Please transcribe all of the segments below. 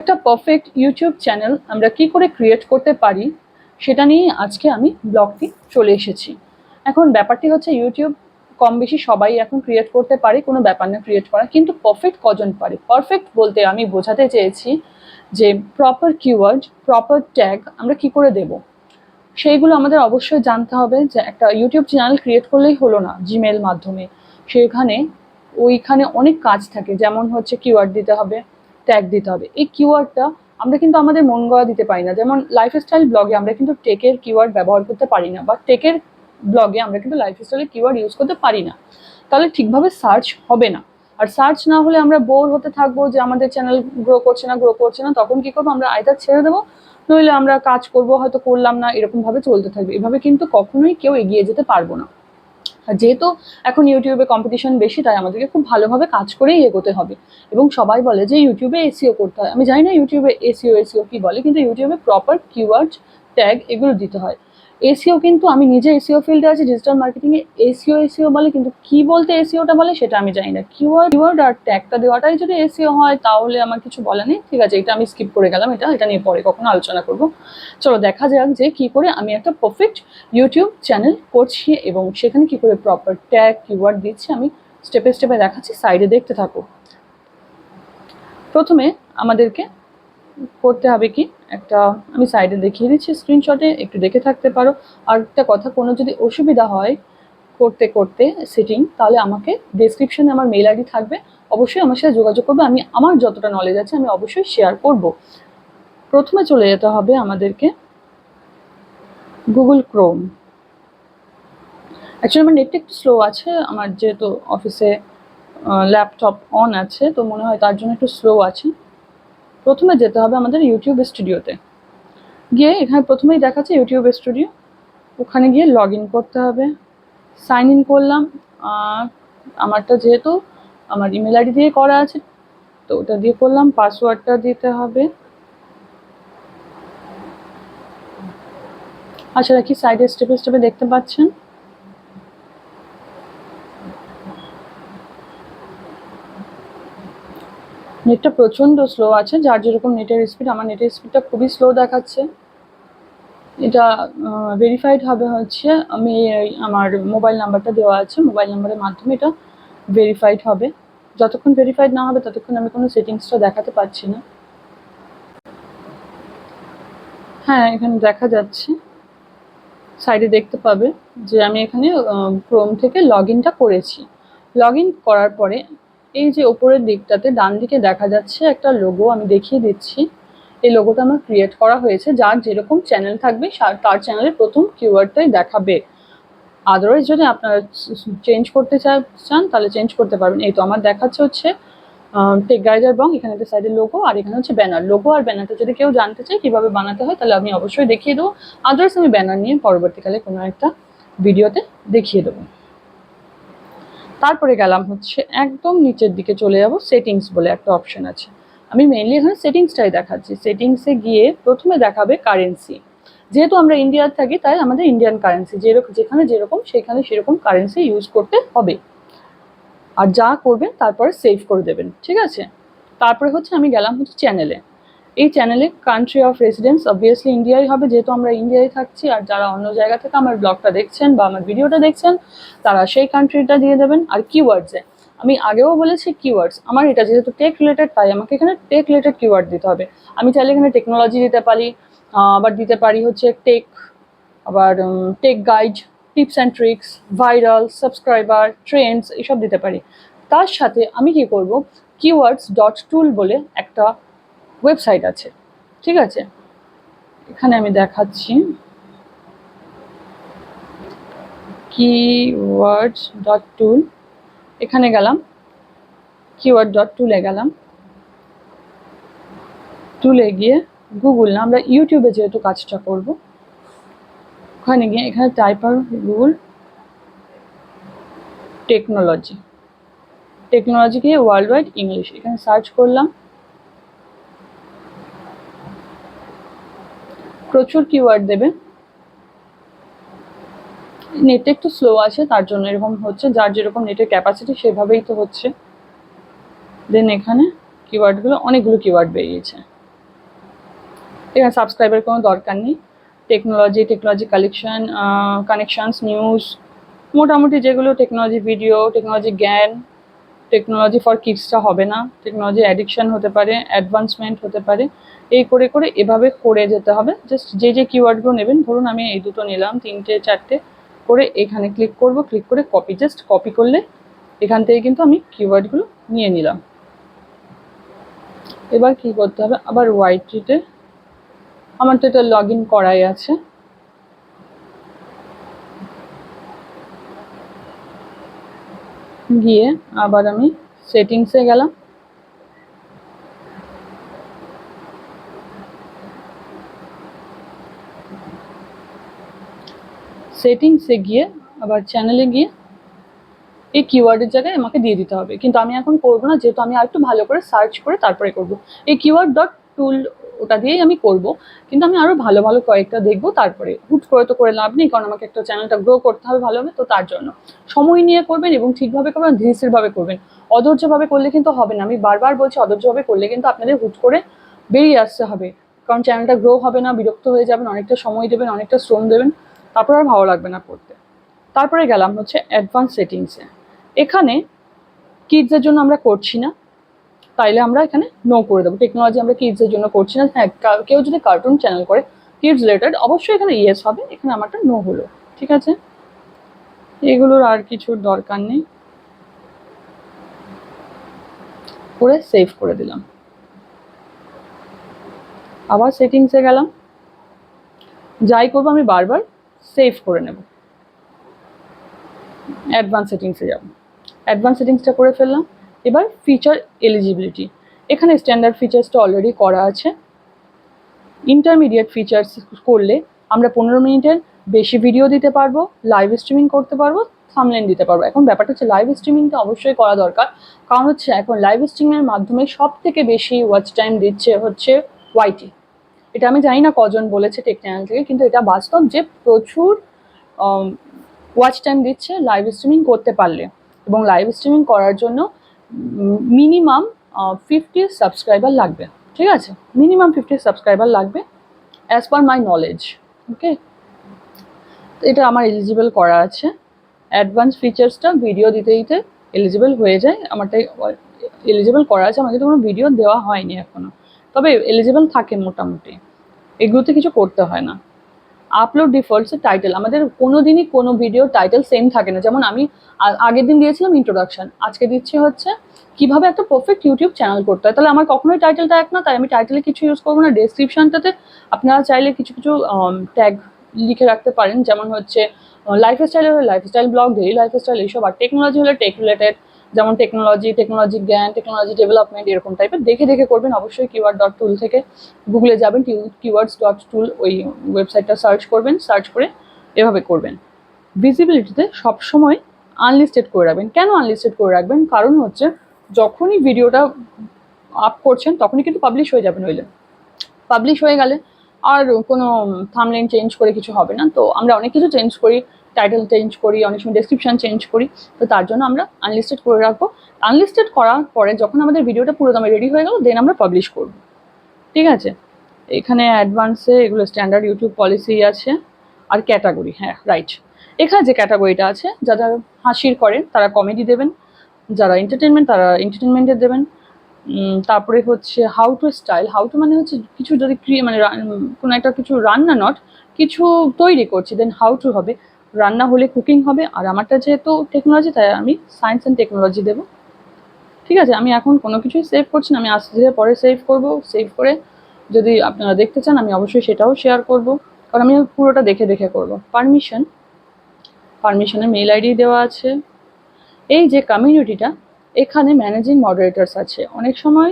একটা perfect YouTube channel আমরা কি করে ক্রিয়েট করতে পারি সেটা নিয়ে আজকে আমি ব্লগটি চলে এসেছি। এখন ব্যাপারটি হচ্ছে ইউটিউব কম বেশি সবাই এখন ক্রিয়েট করতে পারে, কোনো ব্যাপার না ক্রিয়েট করা, কিন্তু পারফেক্ট কজন পারে? পারফেক্ট বলতে আমি বোঝাতে চেয়েছি যে প্রপার কিওয়ার্ড, প্রপার ট্যাগ আমরা কি করে দেব, সেইগুলো আমাদের অবশ্যই জানতে হবে। যে একটা ইউটিউব চ্যানেল ক্রিয়েট করলেই হলো না জিমেল মাধ্যমে, ওইখানে অনেক কাজ থাকে, যেমন হচ্ছে কিওয়ার্ড দিতে হবে, ট্যাগ দিতে হবে। এই কিওয়ার্ডটা আমরা কিন্তু আমাদের মন গড়া দিতে পারি না। যেমন লাইফস্টাইল ব্লগে আমরা কিন্তু টেকের কিওয়ার্ড ব্যবহার করতে পারি না, বা টেকের ব্লগে আমরা কিন্তু লাইফস্টাইলের কিওয়ার্ড ইউজ করতে পারি না, তাহলে ঠিকভাবে সার্চ হবে না। আর সার্চ না হলে আমরা বোর হতে থাকবো যে আমাদের চ্যানেল গ্রো করছে না, তখন কি করবো, আমরা আইদার ছেড়ে দেবো, নইলে আমরা কাজ করবো, হয়তো করলাম না, এরকম ভাবে চলতে থাকবে। এভাবে কিন্তু কখনোই কেউ এগিয়ে যেতে পারবো না। আর যেহেতু এখন ইউটিউবে কম্পিটিশন বেশি, তাই আমাদেরকে খুব ভালোভাবে কাজ করেই এগোতে হবে। এবং সবাই বলে যে ইউটিউবে এসইও করতে হয়, আমি জানি না ইউটিউবে এসইও কি বলে, কিন্তু ইউটিউবে প্রপার কিওয়ার্ড, ট্যাগ এগুলো দিতে হয়। এসইও কিন্তু আমি নিজে এসইও ফিল্ডে আছি, ডিজিটাল মার্কেটিং এ এসইও বলে, কিন্তু কি বলতে এসইওটা বলে সেটা আমি জানি না। কিওয়ার্ড আর ট্যাগটা দেওয়াটাই যদি এসইও হয় তাহলে আমার কিছু বলা নেই। ঠিক আছে, এটা আমি স্কিপ করে গেলাম, এটা নিয়ে পরে কখনো আলোচনা করব। চলো দেখা যাক যে কি করে আমি একটা পারফেক্ট ইউটিউব চ্যানেল করছি এবং সেখানে কি করে প্রপার ট্যাগ, কিওয়ার্ড দিচ্ছি, আমি স্টেপে স্টেপে দেখাচ্ছি, সাইডে দেখতে থাকো। প্রথমে আমাদেরকে করতে হবে কি, একটা আমি সাইডে দেখিয়ে দিচ্ছি স্ক্রিনশটে, একটু দেখে থাকতে পারো। আর একটা কথা, কোনো যদি অসুবিধা হয় করতে করতে সেটিং, তাহলে আমাকে ডেসক্রিপশনে আমার মেল আইডি থাকবে, অবশ্যই আমার সাথে যোগাযোগ করবে। আমি আমার যতটা নলেজ আছে আমি অবশ্যই শেয়ার করব। প্রথমে চলে যেতে হবে আমাদেরকে গুগল ক্রোম। অ্যাকচুয়ালি আমার নেটটা একটু স্লো আছে, আমার যেহেতু অফিসে ল্যাপটপ অন আছে, তো মনে হয় তার জন্য একটু স্লো আছে। প্রথমে যেতে হবে আমাদের ইউটিউব স্টুডিওতে, গিয়ে এখানে প্রথমেই দেখাচ্ছে ইউটিউব স্টুডিও, ওখানে গিয়ে লগ ইন করতে হবে। সাইন ইন করলাম, আমারটা যেহেতু আমার ইমেল আইডি দিয়ে করা আছে, তো ওটা দিয়ে করলাম। পাসওয়ার্ডটা দিতে হবে। আশা রাখি সাইডে স্টেপে স্টেপে দেখতে পাচ্ছেন। নেটটা প্রচণ্ড স্লো আছে, যার যেরকম নেটের স্পিড, আমার নেটের স্পিডটা খুবই স্লো দেখাচ্ছে। এটা ভেরিফাইড হবে হচ্ছে, আমি আমার মোবাইল নাম্বারটা দেওয়া আছে, মোবাইল নাম্বারের মাধ্যমে এটা ভেরিফাইড হবে। যতক্ষণ ভেরিফাইড না হবে ততক্ষণ আমি কোনো সেটিংসটা দেখাতে পারছি না। হ্যাঁ, এখানে দেখা যাচ্ছে, সাইডে দেখতে পাবে যে আমি এখানে ক্রোম থেকে লগ ইনটা করেছি। লগ ইন করার পরে এই যে ওপরের দিকটাতে ডান দিকে দেখা যাচ্ছে একটা লোগো, আমি দেখিয়ে দিচ্ছি। এই লোগোটা আমার ক্রিয়েট করা হয়েছে, যার যেরকম চ্যানেল থাকবে তার চ্যানেলের প্রথম কিওয়ার্ডটাই দেখাবে। আদারওয়াইজ যদি আপনারা চেঞ্জ করতে চান তাহলে চেঞ্জ করতে পারবেন। এই তো আমার দেখাচ্ছে হচ্ছে টেক গাইডার বং, এখানে একটা সাইডের লোগো, আর এখানে হচ্ছে ব্যানার। লোগো আর ব্যানারটা যদি কেউ জানতে চায় কীভাবে বানাতে হয় তাহলে আমি অবশ্যই দেখিয়ে দেবো। আদারওয়াইজ আমি ব্যানার নিয়ে পরবর্তীকালে কোনো একটা ভিডিওতে দেখিয়ে দেবো। তারপরে গেলাম হচ্ছে একদম নিচের দিকে চলে যাব, সেটিংস বলে একটা অপশন আছে। আমি মেইনলি এখানে সেটিংসটাই দেখাচ্ছি। সেটিংসে গিয়ে প্রথমে দেখাবে কারেন্সি। যেহেতু আমরা ইন্ডিয়ার থাকি তাই আমাদের ইন্ডিয়ান কারেন্সি, যেখানে যেরকম সেখানে সেরকম কারেন্সি ইউজ করতে হবে। আর যা করবেন তারপরে সেভ করে দেবেন, ঠিক আছে। তারপরে হচ্ছে আমি গেলাম হচ্ছে চ্যানেলে। এই চ্যানেলে কান্ট্রি অফ রেসিডেন্স অবভিয়াসলি ইন্ডিয়াই হবে, যেহেতু আমরা ইন্ডিয়ায় থাকছি। আর যারা অন্য জায়গা থেকে আমার ব্লগটা দেখছেন বা আমার ভিডিওটা দেখছেন তারা সেই কান্ট্রিটা দিয়ে দেবেন। আর কিওয়ার্ডসে আমি আগেও বলেছি, কিওয়ার্ডস আমার এটা যেহেতু টেক রিলেটেড, তাই আমাকে এখানে টেক রিলেটেড কিওয়ার্ড দিতে হবে। আমি চাইলে এখানে টেকনোলজি দিতে পারি, আবার দিতে পারি হচ্ছে টেক, আবার tech guide, tips and tricks, viral, subscriber, trends, এইসব দিতে পারি। তার সাথে আমি কি করব, keywords.tool বলে একটা ওয়েবসাইট আছে, ঠিক আছে। এখানে আমি দেখাচ্ছি, keywords.tool, এখানে গেলাম, keyword.tool-এ গেলাম। টুলে গিয়ে গুগল না, আমরা ইউটিউবে যেহেতু কাজটা করব, ওখানে গিয়ে এখানে টাইপার গুগল টেকনোলজি গিয়ে ওয়ার্ল্ড ওয়াইড ইংলিশ, এখানে সার্চ করলাম। প্রচুর কিওয়ার্ড দেবে, নেট একটু স্লো আছে তার জন্য এরকম হচ্ছে, যার যেরকম নেটের ক্যাপাসিটি সেভাবেই তো হচ্ছে। দেন এখানে কিওয়ার্ডগুলো, অনেকগুলো কিওয়ার্ড বেরিয়েছে। এখানে সাবস্ক্রাইবের কোনো দরকার নেই। টেকনোলজি কানেকশনস, নিউজ, মোটামুটি যেগুলো টেকনোলজি, ভিডিও, টেকনোলজি জ্ঞান, টেকনোলজি ফর কিডসটা হবে না, টেকনোলজি অ্যাডিকশন হতে পারে, অ্যাডভান্সমেন্ট হতে পারে, এই করে করে এভাবে করে যেতে হবে। জাস্ট যে কিওয়ার্ডগুলো নেবেন, ধরুন আমি এই দুটো নিলাম, 3টে 4টে করে এখানে ক্লিক করব, ক্লিক করে কপি, জাস্ট কপি করলে এখান থেকে কিন্তু আমি কিওয়ার্ডগুলো নিয়ে নিলাম। এবার কি করতে হবে, আবার ওয়াইটিতে আমার তো এটা লগ ইন করাই আছে, গিয়ে আবার আমি সেটিংসে গেলাম, সেটিংসে গিয়ে আবার চ্যানেলে গিয়ে এই কিওয়ার্ডের জায়গায় আমাকে দিয়ে দিতে হবে, কিন্তু আমি এখন করবো না, যেহেতু আমি আরেকটু ভালো করে সার্চ করে তারপরে করব। এই কিওয়ার্ড ডট টুল ওটা দিয়েই আমি করব, কিন্তু আমি আরও ভালো ভালো কয়েকটা দেখবো, তারপরে হুট করে তো করে লাভ নেই, কারণ আমাকে একটা চ্যানেলটা গ্রো করতে হবে ভালোভাবে। তো তার জন্য সময় নিয়ে করবেন এবং ঠিকভাবে করবেন, ধীরস্থিরভাবে করবেন। অধৈর্যভাবে করলে কিন্তু হবে না, আমি বারবার বলছি, অধৈর্যভাবে করলে কিন্তু আপনাদের হুট করে বেরিয়ে আসতে হবে, কারণ চ্যানেলটা গ্রো হবে না, বিরক্ত হয়ে যাবেন, অনেকটা সময় দেবেন, অনেকটা শ্রম দেবেন, তারপর আর ভালো লাগবে না করতে। তারপরে গেলাম হচ্ছে অ্যাডভান্স সেটিংসে। এখানে কিডসের জন্য আমরা করছি না, তাইলে আমরা এখানে নো করে দেবো। টেকনোলজি আমরা কিডসের জন্য করছি না। হ্যাঁ, কেউ যদি কার্টুন চ্যানেল করে কিডস রিলেটেড, অবশ্যই এখানে ইয়েস হবে, এখানে আমারটা নো হলো। ঠিক আছে, এগুলোর আর কিছুর দরকার নেই, করে সেভ করে দিলাম। আবার সেটিংসে গেলাম, যাই করবো আমি বারবার সেভ করে নেব। অ্যাডভান্স সেটিংসে যাব, অ্যাডভান্স সেটিংসটা করে ফেললাম। এবার ফিচার এলিজিবিলিটি, এখানে স্ট্যান্ডার্ড ফিচার্সটা অলরেডি করা আছে। ইন্টারমিডিয়েট ফিচার্স করলে আমরা 15 মিনিটের বেশি ভিডিও দিতে পারবো, লাইভ স্ট্রিমিং করতে পারবো, থাম্বনেল দিতে পারবো। এখন ব্যাপারটা হচ্ছে লাইভ স্ট্রিমিংটা অবশ্যই করা দরকার, কারণ হচ্ছে এখন লাইভ স্ট্রিমিংয়ের মাধ্যমে সব থেকে বেশি ওয়াচ টাইম দিচ্ছে হচ্ছে ওয়াইটি। এটা আমি জানি না কজন বলেছে টেক চ্যানেল থেকে, কিন্তু এটা বাস্তব যে প্রচুর ওয়াচ টাইম দিচ্ছে লাইভ স্ট্রিমিং করতে পারলে। এবং লাইভ স্ট্রিমিং করার জন্য মিনিমাম 50 সাবস্ক্রাইবার লাগবে। ঠিক আছে, মিনিমাম 50 সাবস্ক্রাইবার লাগবে অ্যাজ পার মাই নলেজ। ওকে, এটা আমার এলিজিবল করা আছে। অ্যাডভান্স ফিচার্সটা ভিডিও দিতে দিতে এলিজিবল হয়ে যায়, আমারটাই এলিজিবল করা আছে, আমাকে তো কোনো ভিডিও দেওয়া হয়নি এখনও, তবে এলিজিবল থাকে মোটামুটি, এগুলোতে কিছু করতে হয় না। আপলোড ডিফল্টস টাইটেল, আমাদের কোনো দিনই কোনো ভিডিও টাইটেল সেম থাকে না। যেমন আমি আগের দিন দিয়েছিলাম ইন্ট্রোডাকশন, আজকে দিচ্ছি হচ্ছে কিভাবে একটা পারফেক্ট ইউটিউব চ্যানেল করতে হয়, তাহলে আমার কখনোই টাইটেলটা এক না, তাই আমি টাইটেলে কিছু ইউজ করবো না। ডেসক্রিপশনটাতে আপনারা চাইলে কিছু কিছু ট্যাগ লিখে রাখতে পারেন, যেমন হচ্ছে লাইফস্টাইল হলে লাইফস্টাইল ব্লগ, ডেইলি লাইফস্টাইল এইসব, আর টেকনোলজি হলে টেক রিলেটেড, যেমন টেকনোলজি জ্ঞান, টেকনোলজি ডেভেলপমেন্ট, এরকম টাইপের দেখে দেখে করবেন। অবশ্যই কিওয়ার্ড ডট টুল থেকে গুগলে যাবেন, কিওয়ার্ডস ডট টুল ওই ওয়েবসাইটটা সার্চ করবেন, সার্চ করে এভাবে করবেন। ভিজিবিলিটিতে সবসময় আনলিস্টেড করে রাখবেন। কেন আনলিস্টেড করে রাখবেন, কারণ হচ্ছে যখনই ভিডিওটা আপ করছেন তখনই কিন্তু পাবলিশ হয়ে যাবে, নইলে পাবলিশ হয়ে গেলে আর কোনো থাম্বনেল চেঞ্জ করে কিছু হবে না। তো আমরা অনেক কিছু চেঞ্জ করি, টাইটেল চেঞ্জ করি, অনেক সময় ডেসক্রিপশন চেঞ্জ করি, তো তার জন্য আমরা আনলিস্টেড করে রাখবো। আনলিস্টেড করার পরে যখন আমাদের ভিডিওটা পুরো দামে রেডি হয়ে গেল, দেন আমরা পাবলিশ করব। ঠিক আছে, এখানে অ্যাডভান্সে এগুলো স্ট্যান্ডার্ড ইউটিউব পলিসি আছে। আর ক্যাটাগরি, হ্যাঁ রাইট, এখানে যে ক্যাটাগরিটা আছে, যারা হাসির করেন তারা কমেডি দেবেন, যারা এন্টারটেনমেন্ট তারা এন্টারটেনমেন্টের দেবেন। তারপরে হচ্ছে how to style, how to মানে হচ্ছে কিছু যদি মানে কোনো একটা কিছু রান্না, নট কিছু তৈরি করছি, দেন হাউ টু হবে, রান্না হলে কুকিং হবে। আর আমারটা যেহেতু টেকনোলজি, তাই আমি সায়েন্স অ্যান্ড টেকনোলজি দেবো। ঠিক আছে, আমি এখন কোনো কিছুই সেভ করছি না, আমি আস্তে ধীরে পরে সেভ করব। সেভ করে যদি আপনারা দেখতে চান, আমি অবশ্যই সেটাও শেয়ার করব, কারণ আমি পুরোটা দেখে দেখে করব। পারমিশনে মেল আইডি দেওয়া আছে। এই যে কমিউনিটিটা, এখানে ম্যানেজিং মডারেটার্স আছে। অনেক সময়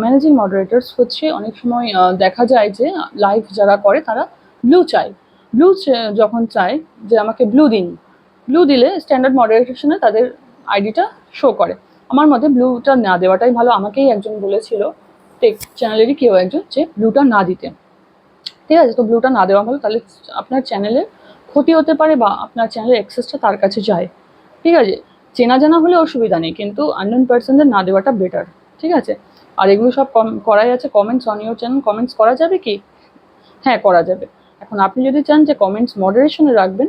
ম্যানেজিং মডারেটার্স হচ্ছে, অনেক সময় দেখা যায় যে লাইভ যারা করে তারা ব্লু চায়। ব্লু যখন চায় যে আমাকে ব্লু দিন, ব্লু দিলে স্ট্যান্ডার্ড মডারেশনে তাদের আইডিটা শো করে। আমার মতে ব্লুটা না দেওয়াটাই ভালো। আমাকেই একজন বলেছিল, টেক চ্যানেলেরই কেউ একজন, যে ব্লুটা না দিতে। ঠিক আছে, তো ব্লুটা না দেওয়া ভালো, তাহলে আপনার চ্যানেলের ক্ষতি হতে পারে বা আপনার চ্যানেলের অ্যাক্সেসটা তার কাছে যায়। ঠিক আছে, চেনা জানা হলে অসুবিধা নেই, কিন্তু আননোন পার্সনদের না দেওয়াটা বেটার। ঠিক আছে, আর এগুলো সব করাই আছে। Comments on your channel, comments করা যাবে কি? হ্যাঁ, করা যাবে। এখন আপনি যদি চান যে কমেন্টস মডারেশনে রাখবেন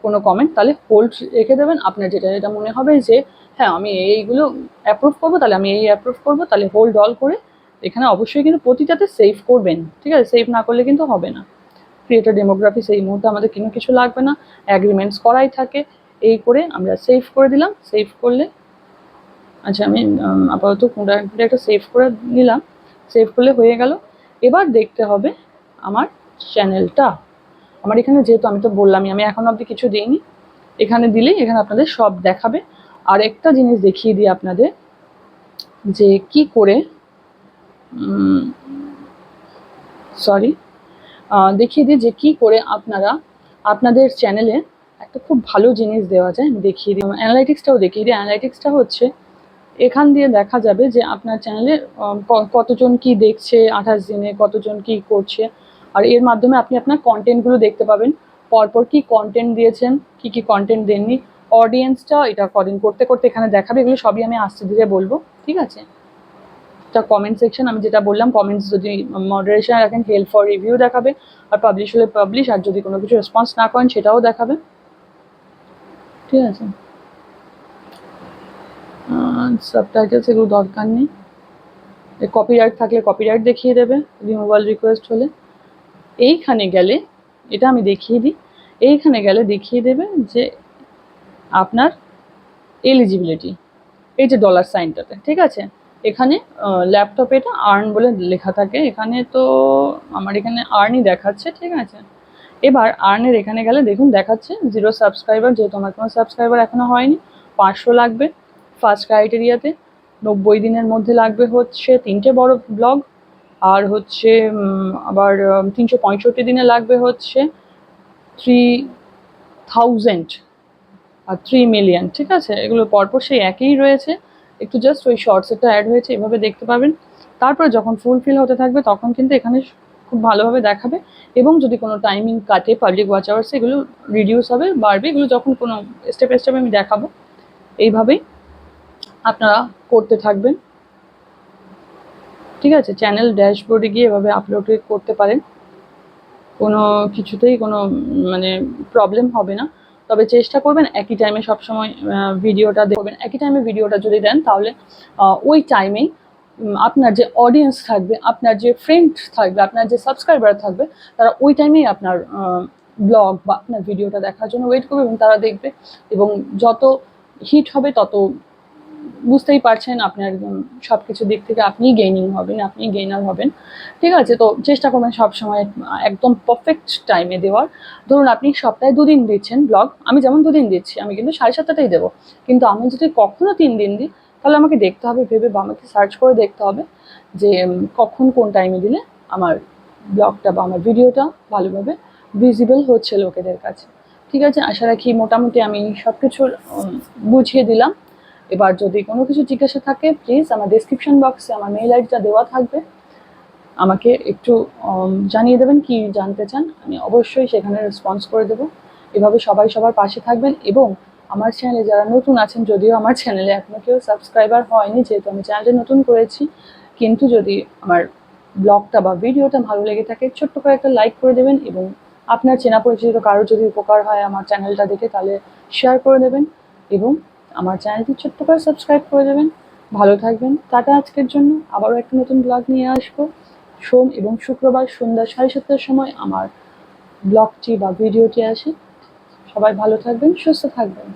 কোনো কমেন্ট, তাহলে হোল্ড রেখে দেবেন। আপনার যেটা যেটা মনে হবে যে হ্যাঁ আমি এইগুলো অ্যাপ্রুভ করবো, তাহলে আমি এই অ্যাপ্রুভ করবো, তাহলে হোল্ড অল করে এখানে অবশ্যই কিন্তু প্রতিটাতে সেভ করবেন। ঠিক আছে, সেভ না করলে কিন্তু হবে না। ক্রিয়েটর ডেমোগ্রাফি সেই মুহূর্তে আমাদের কোনো কিছু লাগবে না, অ্যাগ্রিমেন্টস করাই থাকে। এই করে আমরা সেভ করে দিলাম। সেভ করলে আচ্ছা আমি আপাতত কোনটা একটা সেভ করে নিলাম। সেভ করলে হয়ে গেল। এবার দেখতে হবে আমার চ্যানেলটা। আমার এখানে যেহেতু আমি তো বললামই আমি এখন অবধি কিছু দিইনি, এখানে দিলেই এখানে আপনাদের সব দেখাবে। আর একটা জিনিস দেখিয়ে দিই আপনাদের যে কি করে সরি দেখিয়ে দিই যে কি করে আপনারা আপনাদের চ্যানেলে একটা খুব ভালো জিনিস দেওয়া যায়। আমি দেখিয়ে দিই, অ্যানালাইটিক্সটাও দেখিয়ে দিই। অ্যানালাইটিক্সটা হচ্ছে এখান দিয়ে দেখা যাবে যে আপনার চ্যানেলে কতজন কি দেখছে, 28 দিনে কতজন কি করছে। আর এর মাধ্যমে আপনি আপনার কন্টেন্টগুলো দেখতে পাবেন, পরপর কি কন্টেন্ট দিয়েছেন, কি কি কন্টেন্ট দেননি, অডিয়েন্সটা এটা কদিন করতে করতে এখানে দেখাবে। এগুলো সবই আমি আস্তে ধীরে বলবো, ঠিক আছে। তা কমেন্ট সেকশন আমি যেটা বললাম, কমেন্টস যদি মডারেশন রাখেন হেল্প ফর রিভিউ দেখাবে, আর পাবলিশ হলে পাবলিশ, আর যদি কোনো কিছু রেসপন্স না করেন সেটাও দেখাবে, ঠিক আছে। সাবটাইটেলস এগুলো দরকার নেই। কপিরাইট থাকলে কপিরাইট দেখিয়ে দেবে, রিমুভাল রিকোয়েস্ট হলে। এইখানে গেলে এটা আমি দেখিয়ে দিই, এইখানে গেলে দেখিয়ে দেবে যে আপনার এলিজিবিলিটি, এই যে ডলার সাইনটাতে, ঠিক আছে। এখানে ল্যাপটপে এটা আর্ন বলে লেখা থাকে, এখানে তো আমার এখানে আর্নই দেখাচ্ছে, ঠিক আছে। এবার আর্নের এখানে গেলে দেখুন দেখাচ্ছে 0 সাবস্ক্রাইবার, যেহেতু আমার কোনো সাবস্ক্রাইবার এখনো হয়নি। 500 লাগবে ফার্স্ট ক্রাইটেরিয়াতে। 90 দিনের মধ্যে লাগবে হচ্ছে 3টে বড় ব্লগ, আর হচ্ছে আবার 365 দিনে লাগবে হচ্ছে 3000 আর 3 মিলিয়ন, ঠিক আছে। এগুলো পরপর সেই একই রয়েছে, একটু জাস্ট ওই শর্টসেরটা অ্যাড হয়েছে, এভাবে দেখতে পাবেন। তারপরে যখন ফুলফিল হতে থাকবে তখন কিন্তু এখানে খুব ভালোভাবে দেখাবে। এবং যদি কোনো টাইমিং কাটে পাবলিক ওয়াচ আওয়ার্সে, এগুলো রিডিউস হবে, বাড়বে। এগুলো যখন কোনো স্টেপে স্টেপে আমি দেখাবো, এইভাবেই আপনারা করতে থাকবেন, ঠিক আছে। চ্যানেল ড্যাশবোর্ডে গিয়ে এভাবে আপলোড করতে পারেন, কোনো কিছুতেই কোনো মানে প্রবলেম হবে না। তবে চেষ্টা করবেন একই টাইমে সবসময় ভিডিওটা দেখবেন। একই টাইমে ভিডিওটা যদি দেন তাহলে ওই টাইমেই আপনার যে অডিয়েন্স থাকবে, আপনার যে ফ্রেন্ড থাকবে, আপনার যে সাবস্ক্রাইবার থাকবে, তারা ওই টাইমেই আপনার ব্লগ বা আপনার ভিডিওটা দেখার জন্য ওয়েট করবে এবং তারা দেখবে। এবং যত হিট হবে তত বুঝতেই পারছেন আপনার সব কিছু দিক থেকে আপনিই গেইনিং হবেন, আপনিই গেইনার হবেন, ঠিক আছে। তো চেষ্টা করবেন সবসময় একদম পারফেক্ট টাইমে দেওয়ার। ধরুন আপনি সপ্তাহে 2 দিন দিচ্ছেন ব্লগ, আমি যেমন 2 দিন দিচ্ছি, আমি কিন্তু 7:30টাই দেবো। কিন্তু আমি যদি কখনো 3 দিন দিই, তাহলে আমাকে দেখতে হবে ভেবে, বা আমাকে সার্চ করে দেখতে হবে যে কখন কোন টাইমে দিলে আমার ব্লগটা বা আমার ভিডিওটা ভালোভাবে ভিজিবল হচ্ছে লোকেদের কাছে, ঠিক আছে। আশা রাখি মোটামুটি আমি সব কিছু বুঝিয়ে দিলাম। এবার যদি কোনো কিছু জিজ্ঞাসা থাকে প্লিজ আমার ডেসক্রিপশন বক্সে আমার মেইল আইডিটা দেওয়া থাকবে, আমাকে একটু জানিয়ে দেবেন কি জানতে চান, আমি অবশ্যই সেখানে রেসপন্স করে দেবো। এভাবে সবাই সবার পাশে থাকবেন। এবং আমার চ্যানেলে যারা নতুন আছেন, যদিও আমার চ্যানেলে এখনও কেউ সাবস্ক্রাইবার হয়নি, যেহেতু আমি চ্যানেলটা নতুন করেছি, কিন্তু যদি আমার ব্লগটা বা ভিডিওটা ভালো লেগে থাকে ছোট্ট করে একটা লাইক করে দেবেন। এবং আপনার চেনা পরিচিত কারোর যদি উপকার হয় আমার চ্যানেলটা দেখে, তাহলে শেয়ার করে দেবেন এবং আমার চ্যানেলটি ছোট্ট করে সাবস্ক্রাইব করে দেবেন। ভালো থাকবেন, টাটা আজকের জন্য। আবারও একটা নতুন ব্লগ নিয়ে আসবো। সোম এবং শুক্রবার সন্ধ্যা 7:30টার সময় আমার ব্লগটি বা ভিডিওটি আসে। সবাই ভালো থাকবেন, সুস্থ থাকবেন।